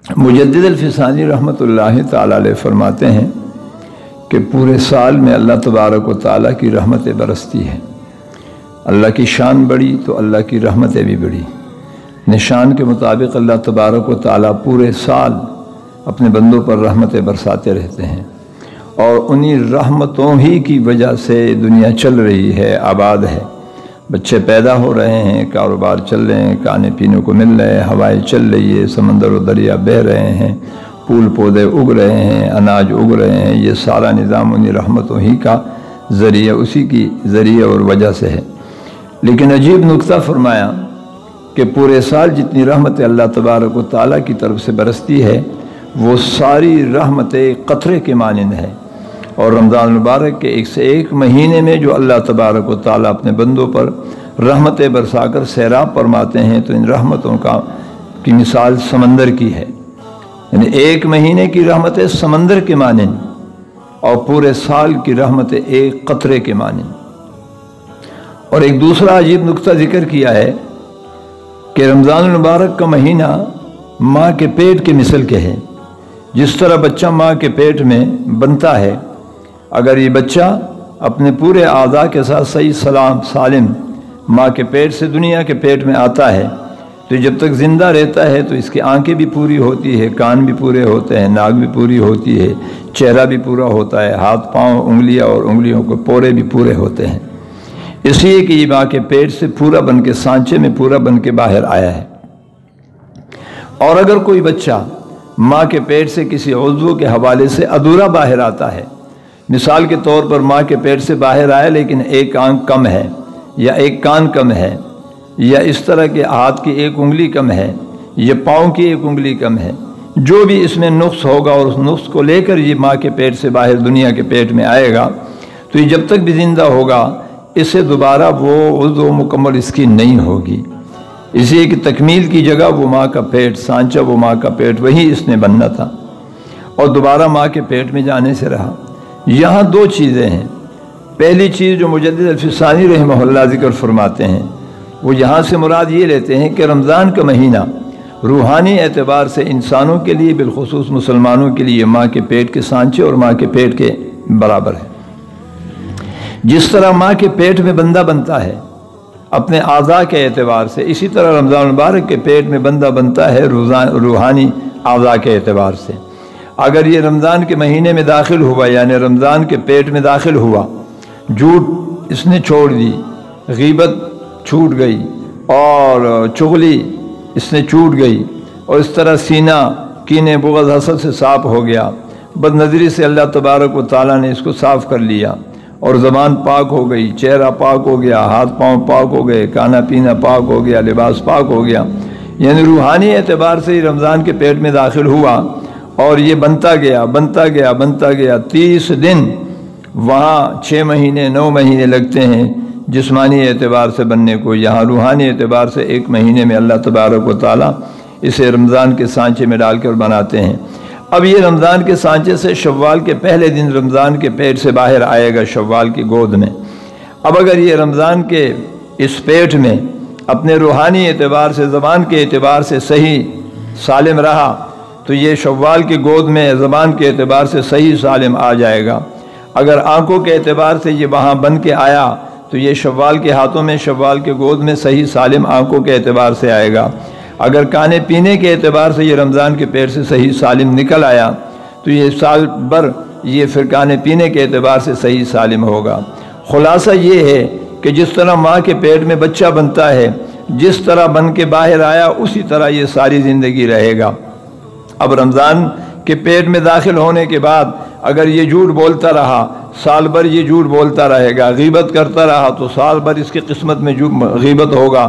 मुजद्दिद अल-फ़िसानी रहमतुल्लाहि ताला अलैह फरमाते हैं कि पूरे साल में अल्लाह तबारक व तआला की रहमतें बरसती हैं। अल्लाह की शान बड़ी तो अल्लाह की रहमतें भी बड़ी। निशान के मुताबिक अल्लाह तबारक व तआला पूरे साल अपने बंदों पर रहमतें बरसाते रहते हैं और उन्हीं रहमतों ही की वजह से दुनिया चल रही है, आबाद है। बच्चे पैदा हो रहे हैं, कारोबार चल रहे हैं, खाने पीने को मिल रहे हैं, हवाएं चल रही है, समंदर और दरिया बह रहे हैं, फूल पौधे उग रहे हैं, अनाज उग रहे हैं। ये सारा निज़ाम उन्हीं रहमतों ही का ज़रिए, उसी की ज़रिए और वजह से है। लेकिन अजीब नुक्ता फरमाया कि पूरे साल जितनी रहमतें अल्लाह तबारक व तआला की तरफ से बरसती है वो सारी रहमतें क़तरे के मानिंद है। और रमज़ान मुबारक के एक से एक महीने में जो अल्लाह तबारक व तआला अपने बंदों पर रहमतें बरसाकर सैराब फरमाते हैं तो इन रहमतों की मिसाल समंदर की है। यानी एक महीने की रहमतें समंदर के मानिंद और पूरे साल की रहमतें एक क़तरे के मानिंद। और एक दूसरा अजीब नुक्ता ज़िक्र किया है कि रमज़ान मुबारक का महीना माँ के पेट के मिसल के है। जिस तरह बच्चा माँ के पेट में बनता है, अगर ये बच्चा अपने पूरे आज़ा के साथ सही सलाम सालिम माँ के पेट से दुनिया के पेट में आता है तो जब तक ज़िंदा रहता है तो इसकी आंखें भी पूरी होती है, कान भी पूरे होते हैं, नाक भी पूरी होती है, चेहरा भी पूरा होता है, हाथ पाँव उंगलियाँ और उंगलियों के पोरे भी पूरे होते हैं। इसलिए कि ये माँ के पेट से पूरा बन के सांचे में पूरा बन के बाहर आया है। और अगर कोई बच्चा माँ के पेट से किसी उज़्व के हवाले से अधूरा बाहर आता है, मिसाल के तौर पर माँ के पेट से बाहर आया लेकिन एक आंख कम है या एक कान कम है या इस तरह के हाथ की एक उंगली कम है या पाँव की एक उंगली कम है, जो भी इसमें नुक्स होगा और उस नुक्स को लेकर ये माँ के पेट से बाहर दुनिया के पेट में आएगा तो ये जब तक भी ज़िंदा होगा इससे दोबारा वो उज़्व मुकम्मल इसकी नहीं होगी। इसलिए कि तकमील की जगह वो माँ का पेट, सांचा वो माँ का पेट, वही इसने बनना था और दोबारा माँ के पेट में जाने से रहा। यहाँ दो चीज़ें हैं। पहली चीज़ जो मुजद्दिद अल-फ़िसानी रहमहुल्लाह ज़िक्र फरमाते हैं वो यहाँ से मुराद ये लेते हैं कि रमज़ान का महीना रूहानी एतबार से इंसानों के लिए बिलखुसूस मुसलमानों के लिए माँ के पेट के सांचे और माँ के पेट के बराबर है। जिस तरह माँ के पेट में बंदा बनता है अपने आज़ा के एतबार से, इसी तरह रमज़ान मुबारक के पेट में बंदा बनता है रूहानी आज़ा के एतबार से। अगर ये रमज़ान के महीने में दाखिल हुआ यानी रमज़ान के पेट में दाखिल हुआ, झूठ इसने छोड़ दी, गीबत छूट गई और चुगली इसने छूट गई और इस तरह सीना कीने बुग़्ज़ हसद से साफ़ हो गया, बदनज़री से अल्लाह तबारक व तआला ने इसको साफ़ कर लिया और ज़बान पाक हो गई, चेहरा पाक हो गया, हाथ पाँव पाक हो गए, खाना पीना पाक हो गया, लिबास पाक हो गया। यानी रूहानी एतबार से ही रमज़ान के पेट में दाखिल हुआ और ये बनता गया बनता गया बनता गया। 30 दिन वहाँ 6 महीने 9 महीने लगते हैं जिस्मानी एतबार से बनने को, यहाँ रूहानी एतबार से 1 महीने में अल्लाह तबारक व तआला इसे रमज़ान के सांचे में डालकर बनाते हैं। अब ये रमज़ान के सांचे से शव्वाल के पहले दिन रमज़ान के पेट से बाहर आएगा, शव्वाल की गोद में। अब अगर ये रमज़ान के इस पेट में अपने रूहानी एतबार से, ज़बान के एतबार से सही सालिम रहा तो ये शव्वाल की गोद में ज़बान के एतबार से सही सालिम आ जाएगा। अगर आँखों के एतबार से ये वहाँ बन के आया तो ये शव्वाल के हाथों में, शव्वाल के गोद में सही सालिम आँखों के एतबार से आएगा। अगर खाने पीने के एतबार से ये रमज़ान के पेट से सही सालिम निकल आया तो ये साल भर ये फिर खाने पीने के एतबार से सही सालिम होगा। ख़ुलासा ये है कि जिस तरह माँ के पेट में बच्चा बनता है, जिस तरह बन के बाहर आया उसी तरह ये सारी ज़िंदगी रहेगा। अब रमज़ान के पेट में दाखिल होने के बाद अगर ये झूठ बोलता रहा, साल भर ये झूठ बोलता रहेगा, गीबत करता रहा तो साल भर इसकी किस्मत में गीबत होगा।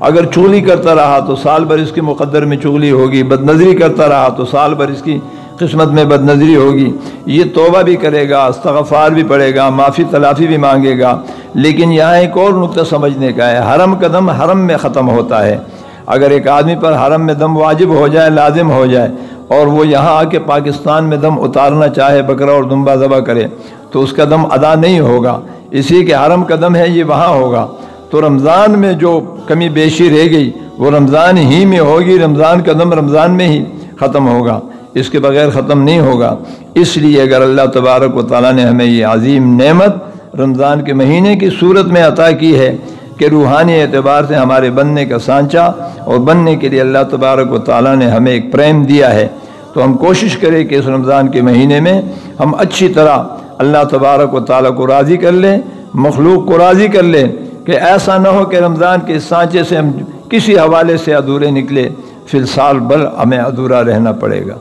अगर चुगली करता रहा तो साल भर इसके मुक़द्दर में चुगली होगी। बदनज़री करता रहा तो साल भर इसकी किस्मत में बदनज़री होगी। ये तौबा भी करेगा, इस्तग़फ़ार भी पढ़ेगा, माफ़ी तलाफ़ी भी मांगेगा। लेकिन यहाँ एक और नुक्ता समझने का है, हरम का दम हरम में ख़त्म होता है। अगर एक आदमी पर हरम में दम वाजिब हो जाए, लाजिम हो जाए और वो यहाँ आके पाकिस्तान में दम उतारना चाहे, बकरा और दुम्बा ज़बह करे तो उसका दम अदा नहीं होगा। इसी के हरम का दम है ये वहाँ होगा। तो रमज़ान में जो कमी बेशी रह गई वो रमज़ान ही में होगी, रमज़ान का दम रमज़ान में ही ختم ہوگا، اس کے بغیر ختم نہیں ہوگا۔ اس لیے اگر اللہ تبارک و تعالیٰ نے ہمیں یہ عظیم نعمت رمضان کے مہینے کی صورت میں عطا کی ہے کہ روحانی اعتبار سے ہمارے بننے کا سانچہ اور بننے کے لیے اللہ تبارک و تعالیٰ نے ہمیں ایک پریم دیا ہے، تو ہم کوشش کریں کہ اس رمضان کے مہینے میں ہم اچھی طرح اللہ تبارک و تعالیٰ کو راضی کر لیں، مخلوق کو راضی کر لیں، کہ ایسا نہ ہو کہ رمضان کے اس سانچے سے ہم کسی حوالے سے ادھورے نکلے، پھر سال بھر ہمیں ادھورا رہنا پڑے گا۔